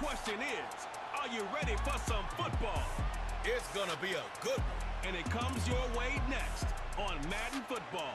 question is, are you ready for some football? It's gonna be a good one. And it comes your way next on Madden Football.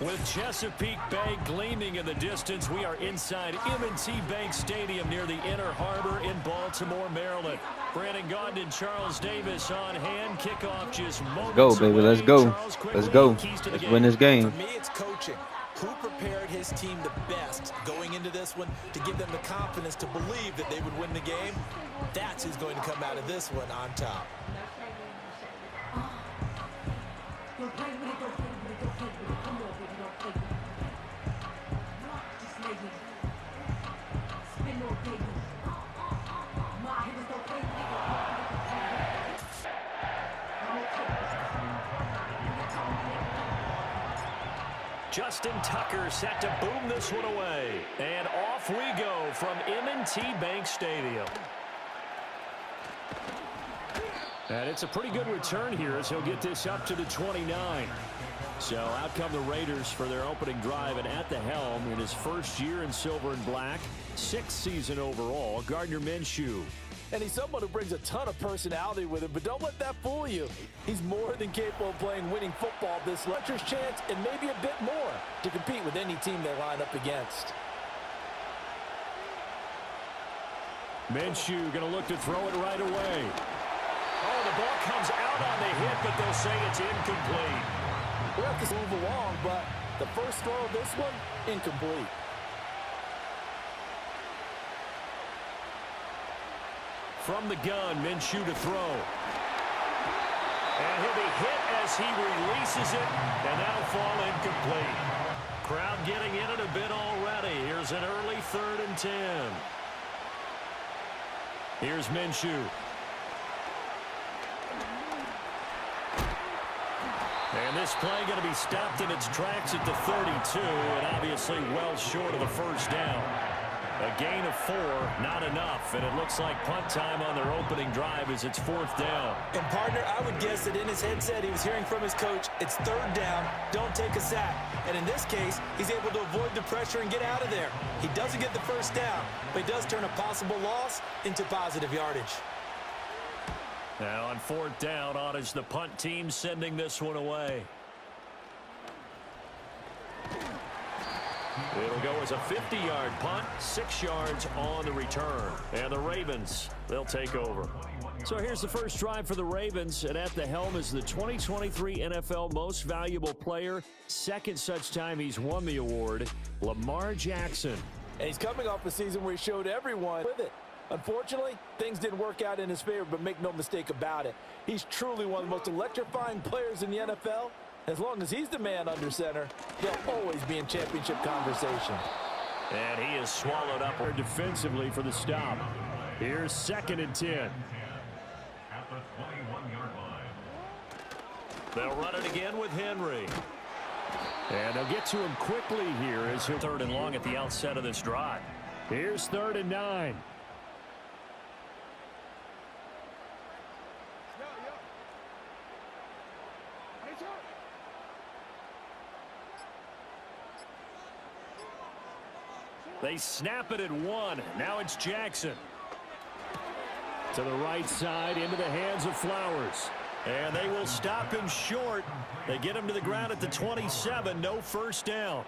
With Chesapeake Bay gleaming in the distance, we are inside M&T Bank Stadium near the Inner Harbor in Baltimore, Maryland. Brandon Gaudin and Charles Davis on hand. Kickoff just moments Let's go, baby. Let's go. Charles, Let's go. Let's win this game. For me, it's coaching. Who prepared his team the best going into this one to give them the confidence to believe that they would win the game? That's who's going to come out of this one on top. Justin Tucker set to boom this one away. And off we go from M&T Bank Stadium. And it's a pretty good return here as he'll get this up to the 29. So out come the Raiders for their opening drive, and at the helm in his first year in silver and black, 6th season overall, Gardner Minshew. And he's someone who brings a ton of personality with him, but don't let that fool you. He's more than capable of playing winning football this Letcher's chance, and maybe a bit more, to compete with any team they line up against. Minshew going to look to throw it right away. Oh, the ball comes out on the hit, but they'll say it's incomplete. We'll have to move along, but the first throw of this one, incomplete. From the gun, Minshew to throw. And he'll be hit as he releases it, and that'll fall incomplete. Crowd getting in it a bit already. Here's an early 3rd and 10. Here's Minshew. And this play going to be stopped in its tracks at the 32, and obviously well short of the first down. A gain of 4, not enough, and it looks like punt time on their opening drive as it's 4th down. And partner, I would guess that in his headset he was hearing from his coach, it's 3rd down, don't take a sack. And in this case, he's able to avoid the pressure and get out of there. He doesn't get the first down, but he does turn a possible loss into positive yardage. Now on 4th down, on is the punt team sending this one away. It'll go as a 50-yard punt, 6 yards on the return. And the Ravens, they'll take over. So here's the first drive for the Ravens, and at the helm is the 2023 NFL Most Valuable Player. 2nd such time he's won the award, Lamar Jackson. And he's coming off a season where he showed everyone with it. Unfortunately, things didn't work out in his favor, but make no mistake about it. He's truly one of the most electrifying players in the NFL. As long as he's the man under center, he'll always be in championship conversation. And he is swallowed up defensively for the stop. Here's 2nd and 10. At the 21-yard line. They'll run it again with Henry. And they'll get to him quickly here as he'll 3rd and long at the outset of this drive. Here's 3rd and 9. They snap it at 1. Now it's Jackson. To the right side, into the hands of Flowers. And they will stop him short. They get him to the ground at the 27. No first down.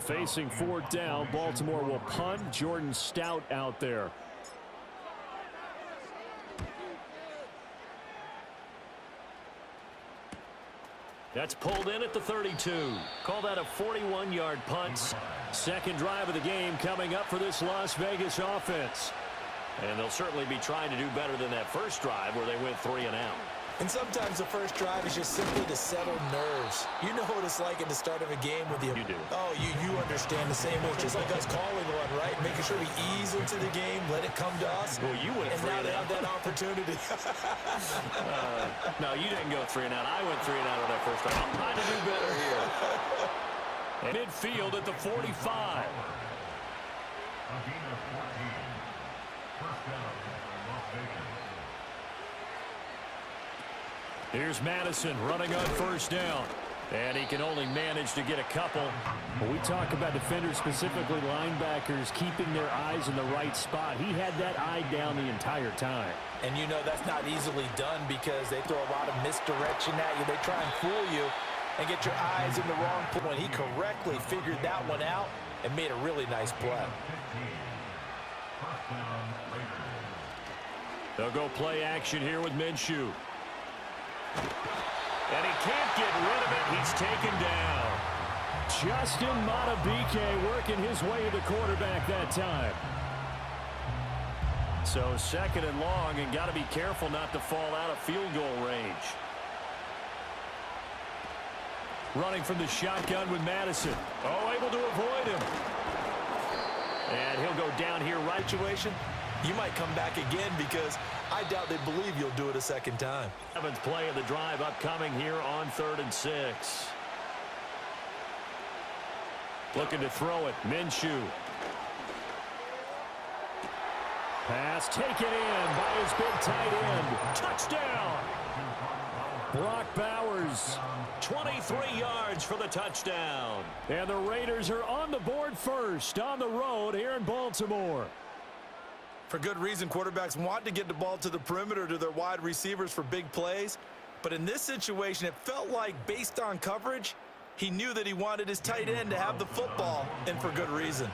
Facing 4th down, Baltimore will punt. Jordan Stout out there. That's pulled in at the 32. Call that a 41-yard punt. 2nd drive of the game coming up for this Las Vegas offense. And they'll certainly be trying to do better than that first drive where they went 3 and out. And sometimes the first drive is just simply to settle nerves. You know what it's like at the start of a game with you. You do. Oh, you understand the same way. Just like us calling one, right? Making sure we ease into the game, let it come to us. Well, you went 3 and now and they out. have that opportunity. No, you didn't go 3 and out. I went 3 and out on that first drive. I'm trying to do better here. And midfield at the 45. A gain of 14. First down, Las Vegas. Here's Madison running on first down. And he can only manage to get a couple. When we talk about defenders, specifically linebackers, keeping their eyes in the right spot, he had that eye down the entire time. And you know that's not easily done because they throw a lot of misdirection at you. They try and fool you and get your eyes in the wrong point. He correctly figured that one out and made a really nice play. They'll go play action here with Minshew. And he can't get rid of it. He's taken down. Justin Madubuike working his way to the quarterback that time. So second and long, and got to be careful not to fall out of field goal range. Running from the shotgun with Madison. Oh, able to avoid him. And he'll go down here right. Situation, you might come back again because I doubt they believe you'll do it a second time. Seventh play of the drive upcoming here on 3rd and 6. Looking to throw it. Minshew. Pass taken in by his big tight end. Touchdown! Brock Bowers. 23 yards for the touchdown. And the Raiders are on the board first on the road here in Baltimore. For good reason, quarterbacks want to get the ball to the perimeter to their wide receivers for big plays. But in this situation, it felt like based on coverage, he knew that he wanted his tight end to have the football, and for good reason.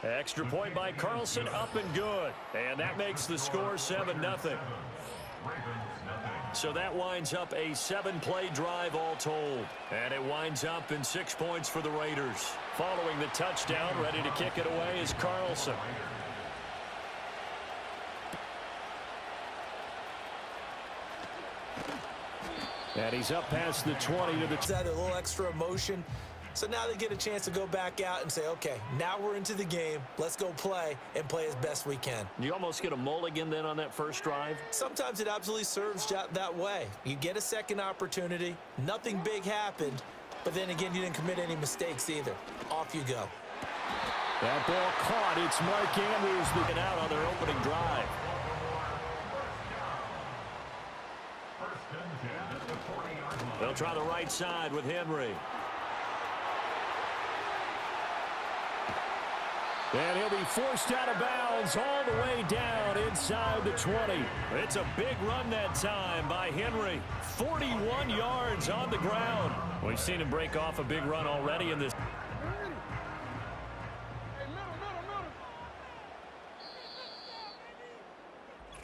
Extra point by Carlson, up and good. And that makes the score 7-0. So that winds up a 7-play drive all told. And it winds up in 6 points for the Raiders. Following the touchdown, ready to kick it away is Carlson. And he's up past the 20 to the... That a little extra emotion. So now they get a chance to go back out and say, okay, now we're into the game. Let's go play and play as best we can. You almost get a mulligan then on that first drive? Sometimes it absolutely serves that way. You get a second opportunity. Nothing big happened. But then again, you didn't commit any mistakes either. Off you go. That ball caught. It's Mark Andrews looking out on their opening drive. They'll try the right side with Henry. And he'll be forced out of bounds all the way down inside the 20. It's a big run that time by Henry. 41 yards on the ground. We've seen him break off a big run already in this.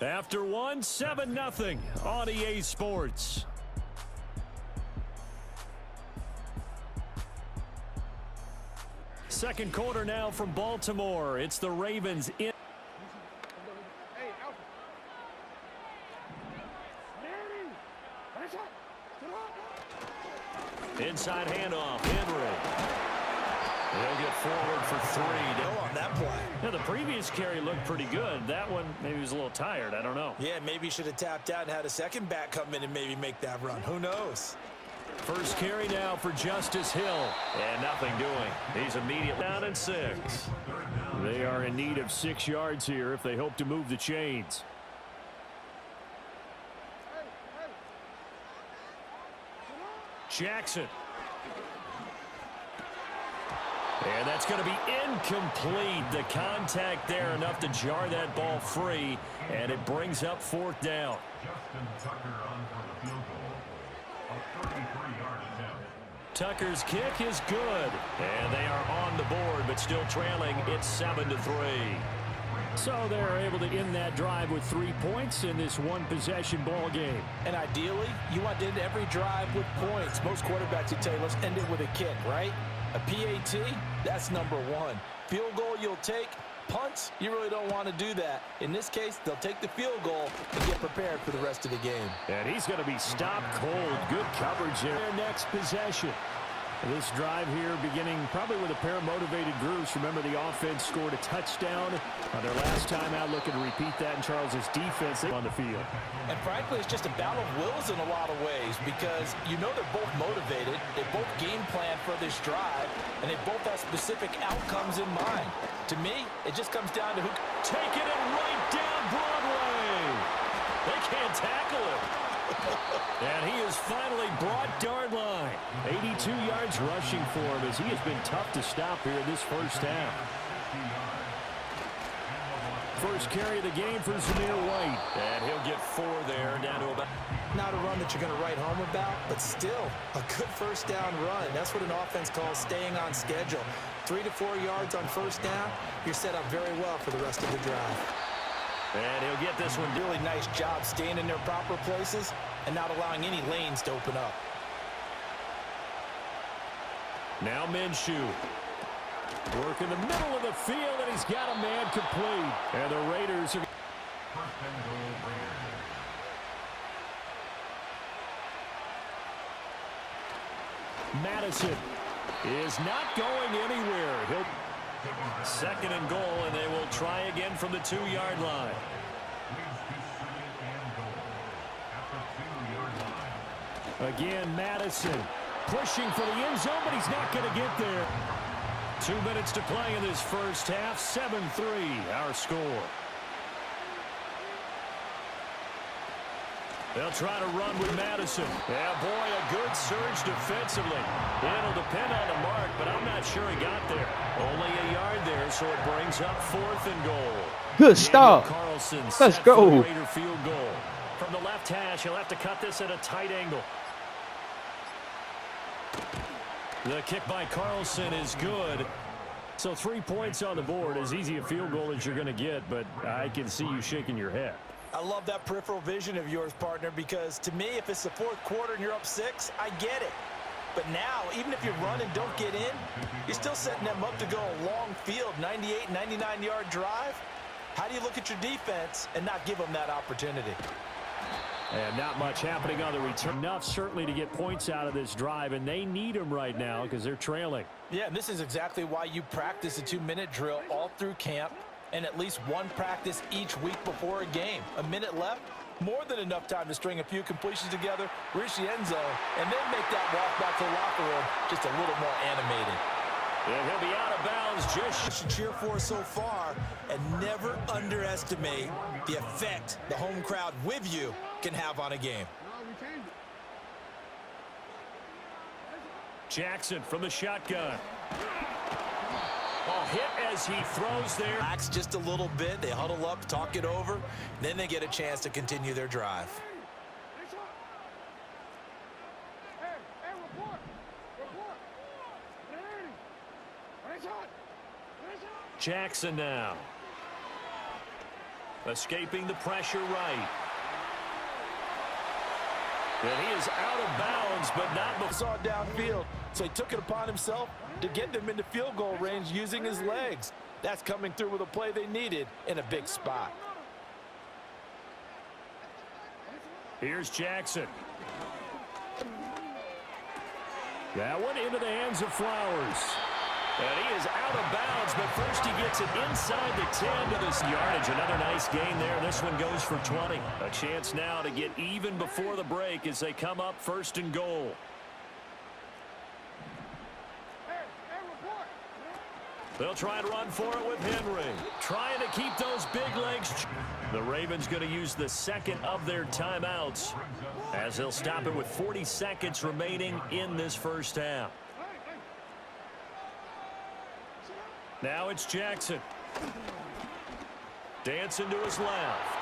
After one, 7-0 on EA Sports. Second quarter now from Baltimore. It's the Ravens in. Inside handoff, Henry. He'll get forward for 3. Go on that play. Yeah, the previous carry looked pretty good. That one, maybe he was a little tired. I don't know. Yeah, maybe he should have tapped out and had a second back come in and maybe make that run. Who knows? First carry now for Justice Hill. And nothing doing. He's immediately down in 6. They are in need of 6 yards here if they hope to move the chains. Jackson. And that's going to be incomplete. The contact there enough to jar that ball free. And it brings up 4th down. Justin Tucker on for the field goal. A 33-yard attempt. Tucker's kick is good. And they are on the board, but still trailing. It's 7-3. So they're able to end that drive with 3 points in this one-possession ball game. And ideally, you want to end every drive with points. Most quarterbacks would tell you, let's end it with a kick, right? A PAT, that's number 1. Field goal you'll take. Punts, you really don't want to do that. In this case, they'll take the field goal and get prepared for the rest of the game. And he's going to be stopped cold. Good coverage there. Their next possession. This drive here beginning probably with a pair of motivated groups. Remember, the offense scored a touchdown on their last time out. Looking to repeat that in Charles's defense on the field. And frankly, it's just a battle of wills in a lot of ways because you know they're both motivated. They both game plan for this drive, and they both have specific outcomes in mind. To me, it just comes down to who. Taking it right down Broadway. They can't tackle him. And he is finally brought yard line. 82 yards rushing for him as he has been tough to stop here in this first half. First carry of the game for Zamir White. And he'll get 4 there, down to about... Not a run that you're going to write home about, but still a good first down run. That's what an offense calls staying on schedule. 3 to 4 yards on first down, you're set up very well for the rest of the drive. And he'll get this one. Really nice job staying in their proper places and not allowing any lanes to open up. Now Minshew. Work in the middle of the field, and he's got a man complete. And the Raiders are... First and goal, Raiders. Madison is not going anywhere. He'll... Second and goal, and they will try again from the 2-yard line. Again, Madison pushing for the end zone, but he's not going to get there. 2 minutes to play in this first half. 7-3, our score. They'll try to run with Madison. Yeah, boy, a good surge defensively. It'll depend on the mark, but I'm not sure he got there. Only a yard there, so it brings up 4th and goal. Good start. Let's go. Raider field goal. From the left hash, he'll have to cut this at a tight angle. The kick by Carlson is good. So 3 points on the board. As easy a field goal as you're going to get, but I can see you shaking your head. I love that peripheral vision of yours, partner, because to me, if it's the 4th quarter and you're up 6, I get it. But now, even if you run and don't get in, you're still setting them up to go a long field, 98, 99-yard drive. How do you look at your defense and not give them that opportunity? And not much happening on the return. Enough certainly to get points out of this drive, and they need them right now because they're trailing. Yeah, and this is exactly why you practice a 2-minute drill all through camp and at least one practice each week before a game. A minute left, more than enough time to string a few completions together, reach the end zone, and then make that walk back to the locker room just a little more animated. And he'll be out of bounds. Just to cheer for so far, and never underestimate the effect the home crowd with you can have on a game. Jackson from the shotgun. Oh, hit as he throws there. Relax just a little bit. They huddle up, talk it over. Then they get a chance to continue their drive. Jackson now. Escaping the pressure right. And he is out of bounds, but not before. Saw downfield, so he took it upon himself to get them into field goal range using his legs. That's coming through with a play they needed in a big spot. Here's Jackson. That one into the hands of Flowers. And he is out of bounds, but first he gets it inside the 10 to this yardage. Another nice gain there. This one goes for 20. A chance now to get even before the break as they come up 1st and goal. They'll try and run for it with Henry. Trying to keep those big legs. The Ravens going to use the 2nd of their timeouts as they'll stop it with 40 seconds remaining in this first half. Now it's Jackson. Dancing to his left.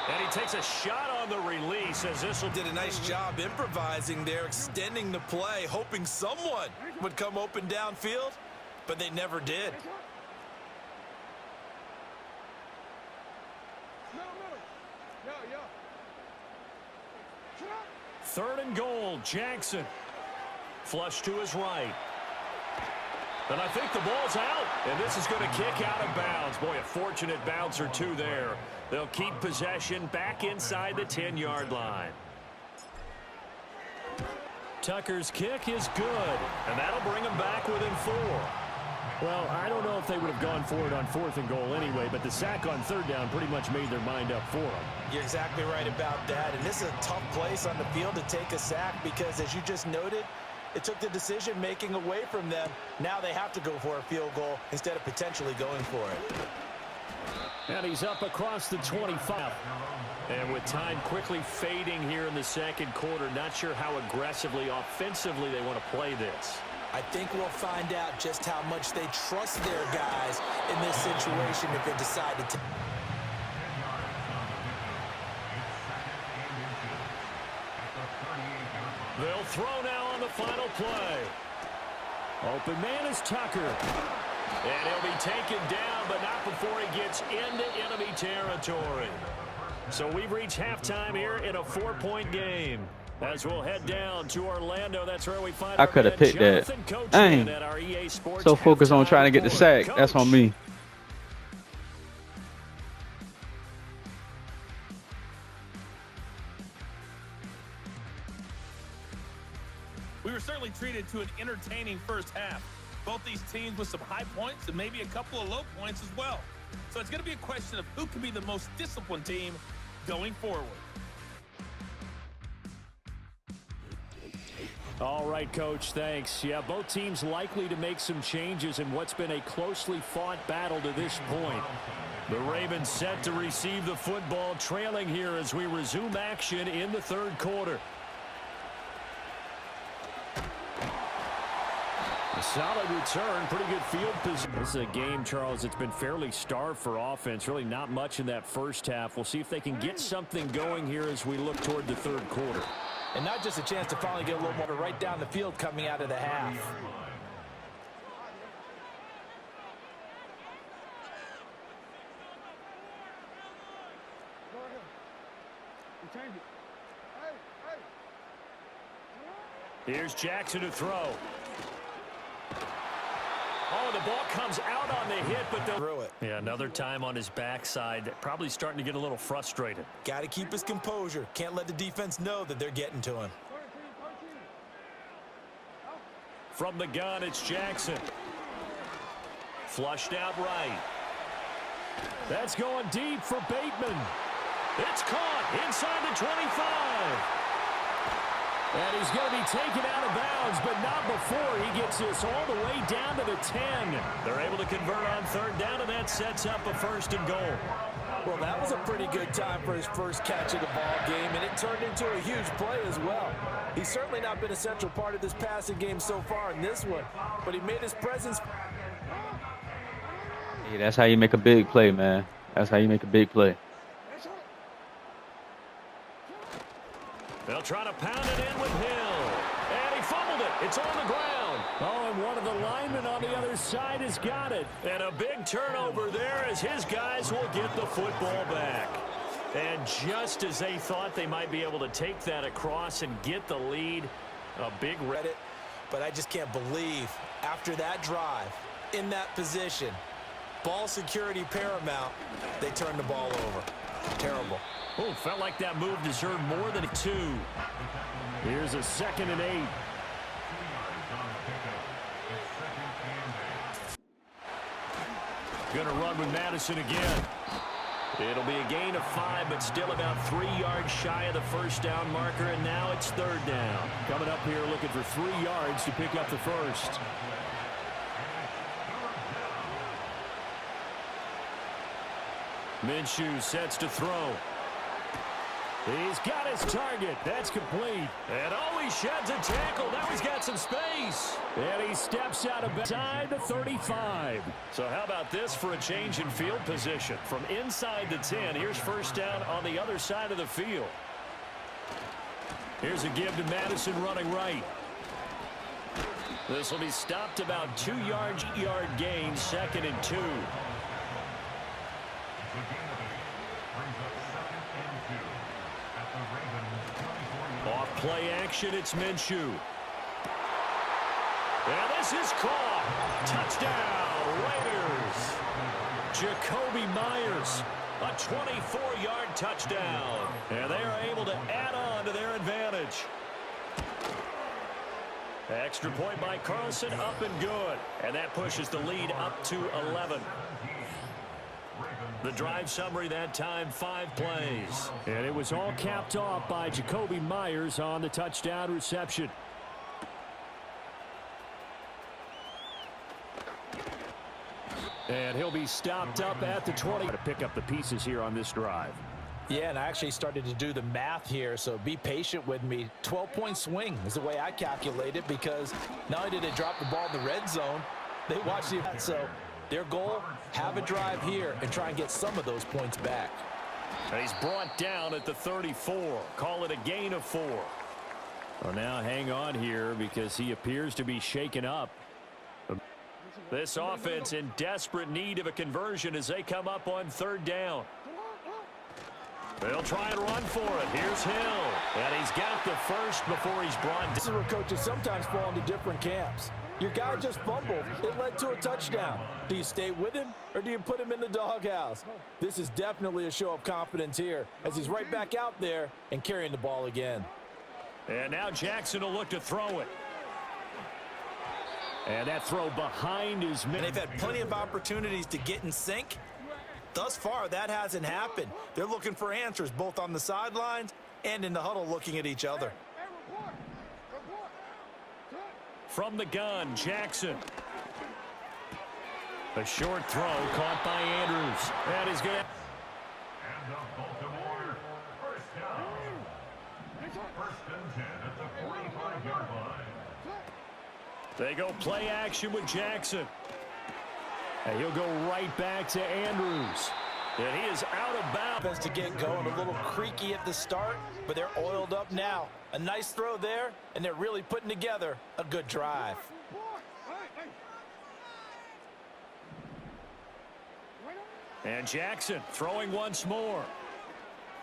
And he takes a shot on the release as this will... Did a nice job improvising there, extending the play, hoping someone would come open downfield, but they never did. 3rd and goal, Jackson. Flush to his right. And I think the ball's out. And this is going to kick out of bounds. Boy, a fortunate bounce or two there. They'll keep possession back inside the 10-yard line. Tucker's kick is good. And that'll bring them back within 4. Well, I don't know if they would have gone for it on 4th and goal anyway, but the sack on 3rd down pretty much made their mind up for them. You're exactly right about that. And this is a tough place on the field to take a sack because, as you just noted, it took the decision-making away from them. Now they have to go for a field goal instead of potentially going for it. And he's up across the 25. And with time quickly fading here in the second quarter, not sure how aggressively, offensively they want to play this. I think we'll find out just how much they trust their guys in this situation if they decide to. They'll throw now on the final play. Open man is Tucker. And he'll be taken down, but not before he gets into enemy territory. So we've reached halftime here in a 4-point game. As we'll head down to Orlando, that's where we find I could have picked that. Dang. So focused on trying to get the sack. That's on me. We were certainly treated to an entertaining first half. Both these teams with some high points and maybe a couple of low points as well. So it's going to be a question of who can be the most disciplined team going forward. All right, Coach, thanks. Yeah, both teams likely to make some changes in what's been a closely fought battle to this point. The Ravens set to receive the football, trailing here as we resume action in the third quarter. A solid return, pretty good field position. This is a game, Charles, it's been fairly starved for offense. Really not much in that first half. We'll see if they can get something going here as we look toward the third quarter. And not just a chance to finally get a little more right down the field coming out of the half. Here's Jackson to throw. Oh, the ball comes out on the hit, but through it. Yeah, another time on his backside. Probably starting to get a little frustrated. Got to keep his composure. Can't let the defense know that they're getting to him. From the gun, it's Jackson. Flushed out right. That's going deep for Bateman. It's caught inside the 25. And he's going to be taken out of bounds, but not before he gets this all the way down to the 10. They're able to convert on third down, and that sets up a 1st and goal. Well, that was a pretty good time for his first catch of the ball game, and it turned into a huge play as well. He's certainly not been a central part of this passing game so far in this one, but he made his presence. Hey, that's how you make a big play, man. That's how you make a big play. They'll try to pound it in with Hill. And he fumbled it. It's on the ground. Oh, and one of the linemen on the other side has got it. And a big turnover there as his guys will get the football back. And just as they thought they might be able to take that across and get the lead, a big Reddit. But I just can't believe after that drive, in that position, ball security paramount, they turned the ball over. Terrible. Oh, felt like that move deserved more than a 2. Here's a 2nd and 8. Gonna run with Madison again. It'll be a gain of 5, but still about 3 yards shy of the first down marker, and now it's third down. Coming up here looking for 3 yards to pick up the first. Minshew sets to throw. He's got his target. That's complete. And oh, he sheds a tackle. Now he's got some space. And he steps out of side to 35. So how about this for a change in field position? From inside the 10, here's first down on the other side of the field. Here's a give to Madison running right. This will be stopped about 2-yard gain, 2nd and 2. Off play action, it's Minshew. And this is caught. Touchdown, Raiders. Jacoby Myers, a 24-yard touchdown. And they are able to add on to their advantage. Extra point by Carlson, up and good. And that pushes the lead up to 11. The drive summary that time, 5 plays. And it was all capped off by Jacoby Myers on the touchdown reception. And he'll be stopped up at the 20 to pick up the pieces here on this drive. Yeah, and I actually started to do the math here, so be patient with me. 12-point swing is the way I calculate it, because not only did they drop the ball in the red zone, they watched the event. So their goal, have a drive here and try and get some of those points back. And he's brought down at the 34. Call it a gain of 4. Well, now hang on here because he appears to be shaken up. This offense in desperate need of a conversion as they come up on 3rd down. They'll try and run for it. Here's Hill. And he's got the first before he's brought down. This is where coaches sometimes fall into different camps. Your guy just fumbled. It led to a touchdown. Do you stay with him or do you put him in the doghouse? This is definitely a show of confidence here as he's right back out there and carrying the ball again. And now Jackson will look to throw it. And that throw behind his man. And they've had plenty of opportunities to get in sync. Thus far, that hasn't happened. They're looking for answers both on the sidelines and in the huddle looking at each other. From the gun, Jackson. A short throw caught by Andrews. That is good. And the Baltimore first down. First and 10 at the 45-yard line. They go play action with Jackson. And he'll go right back to Andrews. And he is out of bounds. To get going, a little creaky at the start, but they're oiled up now. A nice throw there, and they're really putting together a good drive. And Jackson throwing once more.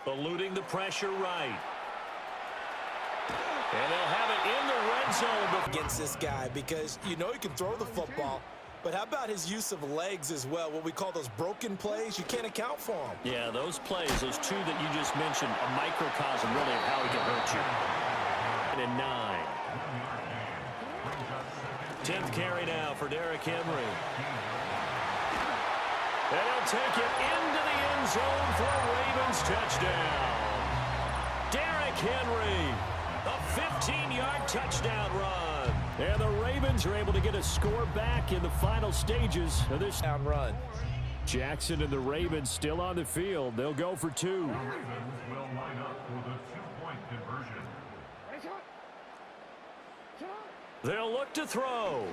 Eluding the pressure right. And they'll have it in the red zone. Against this guy, because you know he can throw the football, but how about his use of legs as well? What we call those broken plays, you can't account for them. Yeah, those plays, those two that you just mentioned, a microcosm really of how he can hurt you. And 9. 10th carry now for Derrick Henry. And he'll take it into the end zone for a Ravens touchdown. Derrick Henry, a 15-yard touchdown run. And the Ravens are able to get a score back in the final stages of this down run. Jackson and the Ravens still on the field. They'll go for 2. The Ravens will line up for the 2-point conversion. They'll look to throw.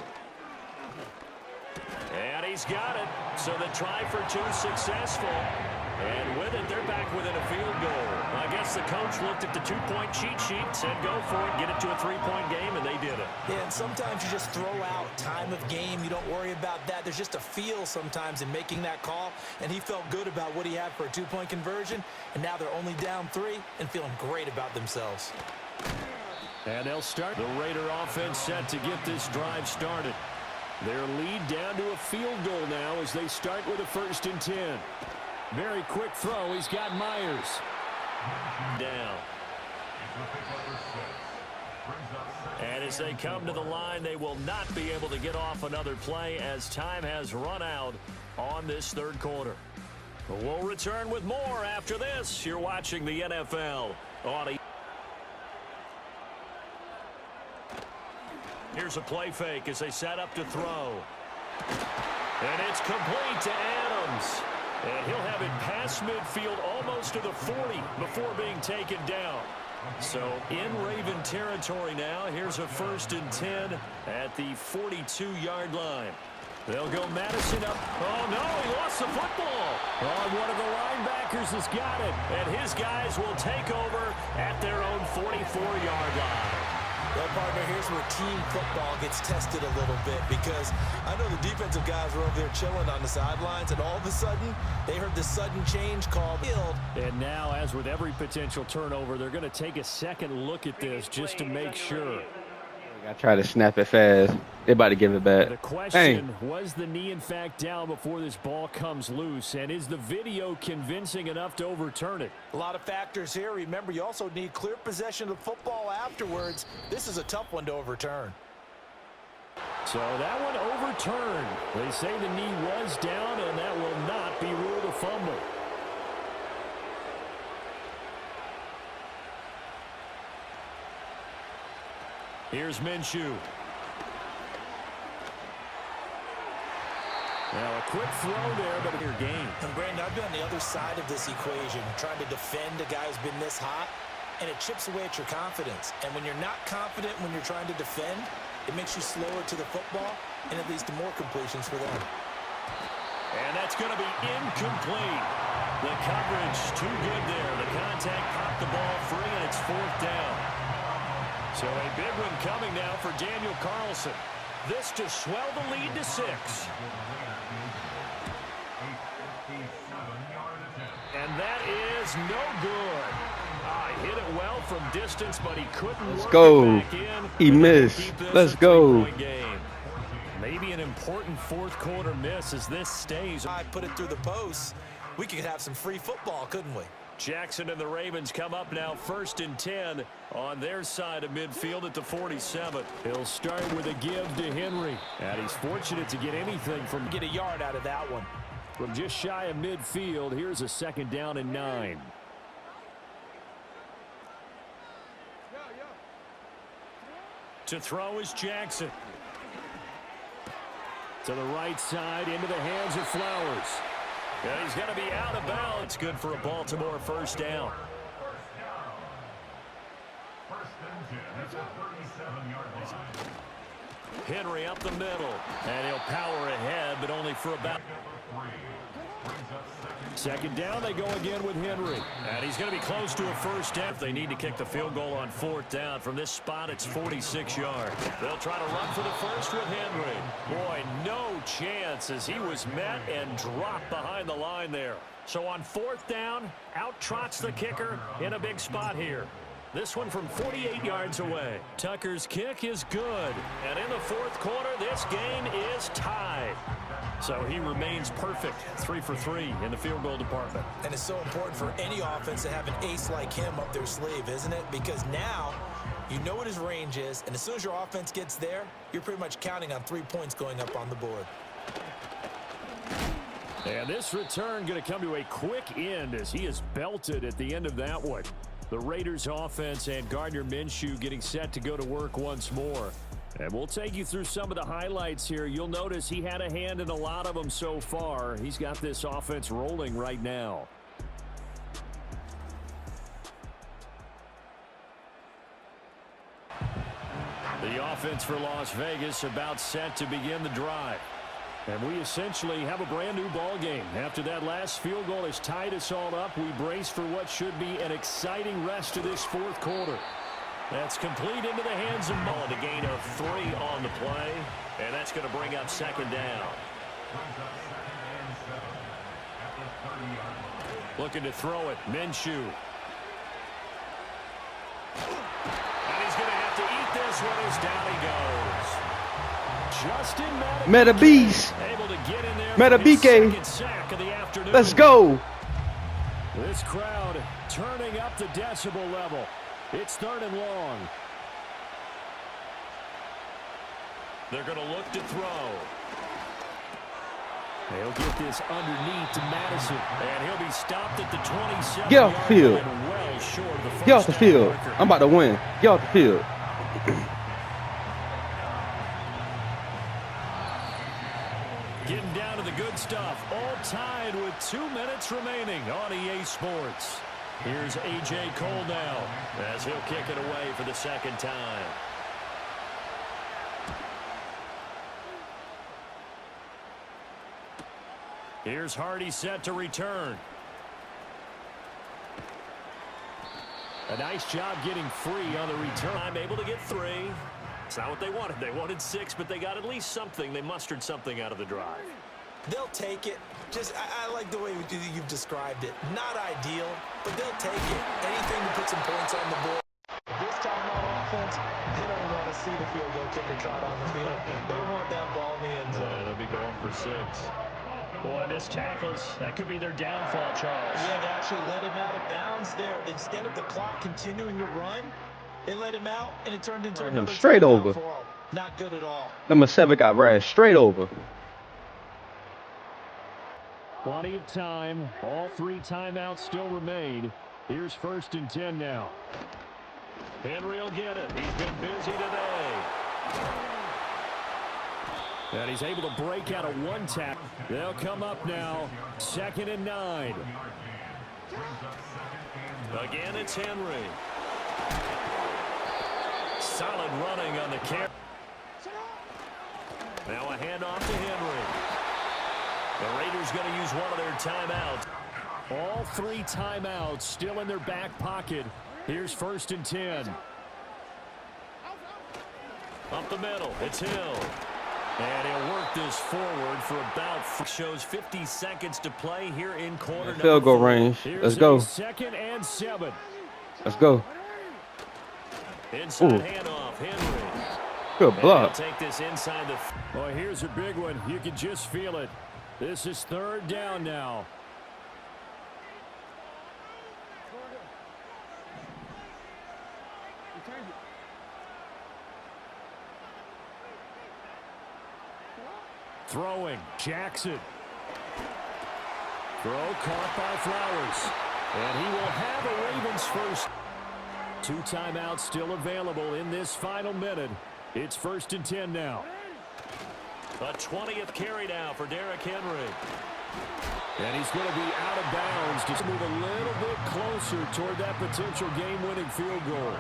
And he's got it. So the try for 2 successful. And with it, they're back within a field goal. I guess the coach looked at the 2-point cheat sheet, said go for it, get it to a 3-point game, and they did it. Yeah, and sometimes you just throw out time of game. You don't worry about that. There's just a feel sometimes in making that call, and he felt good about what he had for a 2-point conversion, and now they're only down 3 and feeling great about themselves. And they'll start. The Raider offense set to get this drive started. Their lead down to a field goal now as they start with a 1st and 10. Very quick throw. He's got Myers. Down. And as they come to the line, they will not be able to get off another play as time has run out on this 3rd quarter. We'll return with more after this. You're watching the NFL on Here's a play fake as they set up to throw. And it's complete to Adams. And he'll have it past midfield almost to the 40 before being taken down. So in Raven territory now. Here's a 1st and 10 at the 42-yard line. They'll go Madison up. Oh, no, he lost the football. Oh, one of the linebackers has got it. And his guys will take over at their own 44-yard line. Well, partner, here's where team football gets tested a little bit, because I know the defensive guys were over there chilling on the sidelines, and all of a sudden, they heard the sudden change called field. And now, as with every potential turnover, they're going to take a second look at this just to make sure. I try to snap it fast. They're about to give it back. The question, was the knee in fact down before this ball comes loose? And is the video convincing enough to overturn it? A lot of factors here. Remember, you also need clear possession of football afterwards. This is a tough one to overturn. So that one overturned. They say the knee was down, and that will not be ruled a fumble. Here's Minshew. Now a quick throw there, but your game. And Brandon, I've been on the other side of this equation, trying to defend a guy who's been this hot, and it chips away at your confidence. And when you're not confident when you're trying to defend, it makes you slower to the football, and it leads to more completions for them. And that's going to be incomplete. The coverage too good there. The contact popped the ball free, and it's 4th down. So a big one coming now for Daniel Carlson. This to swell the lead to 6. And that is no good. Hit it well from distance, but he couldn't work it back in. He missed. Let's go. Maybe an important 4th quarter miss as this stays. I put it through the post. We could have some free football, couldn't we? Jackson and the Ravens come up now 1st and 10 on their side of midfield at the 47. He'll start with a give to Henry. And he's fortunate to get anything from get a yard out of that one. From just shy of midfield, here's a 2nd down and 9. To throw is Jackson. To the right side, into the hands of Flowers. Yeah, he's going to be out of bounds. Good for a Baltimore 1st down. Henry up the middle. And he'll power ahead, but only for about... 2nd down, they go again with Henry. And he's going to be close to a 1st down. They need to kick the field goal on 4th down. From this spot, it's 46 yards. They'll try to run for the first with Henry. Boy, no chance as he was met and dropped behind the line there. So on 4th down, out trots the kicker in a big spot here. This one from 48 yards away. Tucker's kick is good. And in the 4th quarter, this game is tied. So he remains perfect, 3 for 3 in the field goal department. And it's so important for any offense to have an ace like him up their sleeve, isn't it? Because now you know what his range is, and as soon as your offense gets there, you're pretty much counting on 3 points going up on the board. And this return going to come to a quick end as he is belted at the end of that one. The Raiders offense and Gardner Minshew getting set to go to work once more. And we'll take you through some of the highlights here. You'll notice he had a hand in a lot of them so far. He's got this offense rolling right now. The offense for Las Vegas about set to begin the drive. And we essentially have a brand new ball game. After that last field goal has tied us all up, we brace for what should be an exciting rest of this 4th quarter. That's complete into the hands of Mullen. A gain of 3 on the play. And that's going to bring up 2nd down. Looking to throw it. Minshew. And he's going to have to eat this one as down he goes. Justin Meta Beast. Able to get in there. Meta BK. Sack of the afternoon. Let's go. This crowd turning up the decibel level. It's 3rd and long. They're going to look to throw. They'll get this underneath to Madison. And he'll be stopped at the 27. Get off the field. Well short of the Get off the field. I'm about to win. Get off the field. Getting down to the good stuff. All tied with 2 minutes remaining on EA Sports. Here's A.J. Cole now as he'll kick it away for the 2nd time. Here's Hardy set to return. A nice job getting free on the return. I'm able to get 3. It's not what they wanted. They wanted 6, but they got at least something. They mustered something out of the drive. They'll take it. Just, I like the way you've described it. Not ideal, but they'll take it. Anything to put some points on the board. This time on offense, they don't want to see the field goal kicker trot on the field. They want that ball in the end zone. They'll be going for 6. Boy, this tackles, that could be their downfall, Charles. Yeah, they actually let him out of bounds there. Instead of the clock continuing to run, they let him out, and it turned into another straight over. Not good at all. Number 7 got ran straight over. Plenty of time. All 3 timeouts still remain. Here's 1st and 10 now. Henry will get it. He's been busy today. And he's able to break out of one tackle. They'll come up now. 2nd and 9. Again, it's Henry. Solid running on the carry. Now a handoff to Henry. The Raiders going to use one of their timeouts. All 3 timeouts still in their back pocket. Here's 1st and 10. Up the middle, it's Hill. And he'll work this forward for about shows 50 seconds to play here in quarter number Field goal 4. range. Here's Let's go. 2nd and 7. Let's go. Inside Ooh. handoff, Henry. Good And block. he'll take this inside the. Well, here's a big one. You can just feel it. This is 3rd down now. Throwing, Jackson. Throw caught by Flowers. And he will have a Ravens first. 2 timeouts still available in this final minute. It's 1st and 10 now. A 20th carry now for Derrick Henry. And he's going to be out of bounds to move a little bit closer toward that potential game-winning field goal.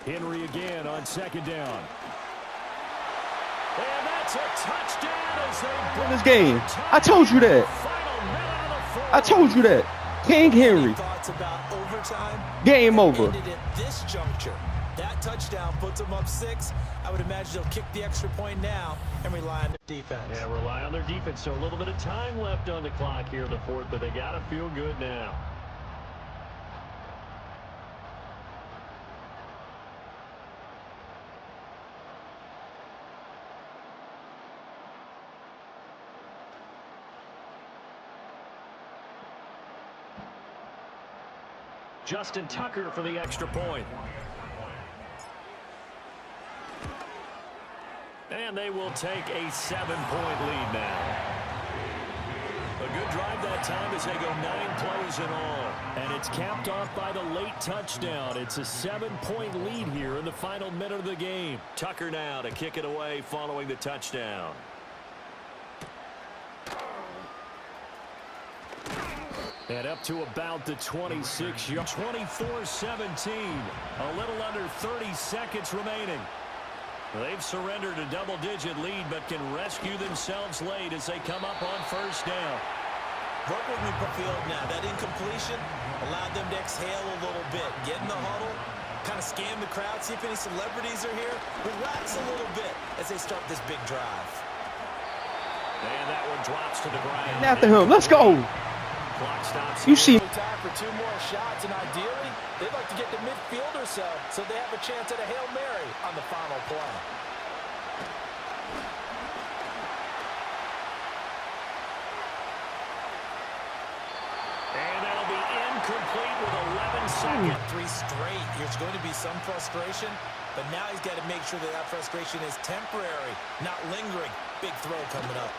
Henry again on 2nd down. And that's a touchdown as they In this game. I told you that. I told you that. King Henry. Thoughts about overtime. Game over. Ended at this juncture. That touchdown puts them up 6. I would imagine they'll kick the extra point now and rely on their defense. Yeah, rely on their defense. So a little bit of time left on the clock here in the 4th, but they got to feel good now. Justin Tucker for the extra point. And they will take a 7-point lead now. A good drive that time as they go 9 plays in all. And it's capped off by the late touchdown. It's a 7-point lead here in the final minute of the game. Tucker now to kick it away following the touchdown. And up to about the 26-yard. 24-17. A little under 30 seconds remaining. They've surrendered a double-digit lead, but can rescue themselves late as they come up on 1st down. Work with me, Field now. That incompletion allowed them to exhale a little bit. Get in the huddle, kind of scan the crowd, see if any celebrities are here. Relax a little bit as they start this big drive. And that one drops to the ground. After him. Let's go. Clock stops. You see. Time for 2 more shots, and ideally, they'd like to get the midfield or so they have a chance at a Hail Mary on the final play. And that'll be incomplete with 11 seconds. 3 straight. There's going to be some frustration, but now he's got to make sure that frustration is temporary, not lingering. Big throw coming up.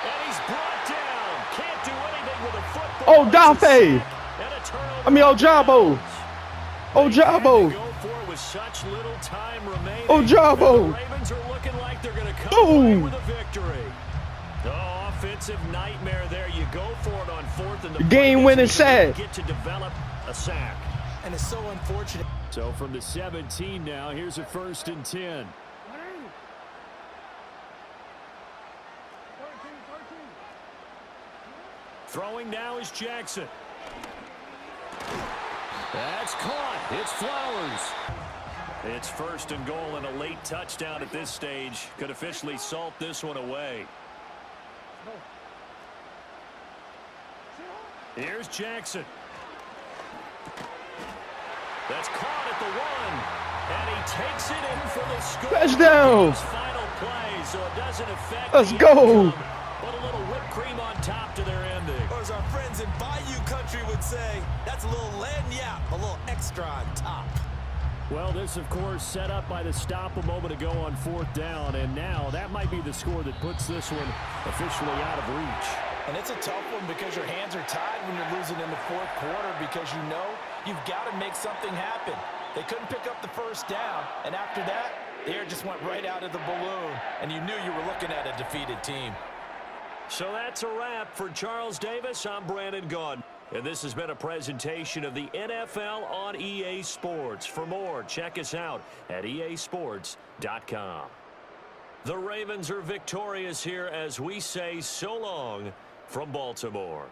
And he's brought down. Can't do anything with a football. Oh, Dafe. Ojabo. Ojabo. Ojabo. Ravens are looking like they're going to come away with a victory. Oh, offensive nightmare there. You go for it on 4th and the game-winning sack. Get to develop a sack. And it's so unfortunate. So from the 17 now, here's a 1st and 10. Throwing now is Jackson. That's caught. It's Flowers. It's 1st and goal and a late touchdown at this stage. Could officially salt this one away. Here's Jackson. That's caught at the 1. And he takes it in for the score. Touchdown. Final play, so it doesn't affect Let's the go. outcome, but a little whipped cream on top to their ending. Or as our friends in Bayou Country would say, that's a little lagniappe, a little extra on top. Well, this, of course, set up by the stop a moment ago on 4th down, and now that might be the score that puts this one officially out of reach. And it's a tough one because your hands are tied when you're losing in the fourth quarter because you know you've got to make something happen. They couldn't pick up the first down, and after that, the air just went right out of the balloon, and you knew you were looking at a defeated team. So that's a wrap for Charles Davis. I'm Brandon Gaudin. And this has been a presentation of the NFL on EA Sports. For more, check us out at easports.com. The Ravens are victorious here as we say so long from Baltimore.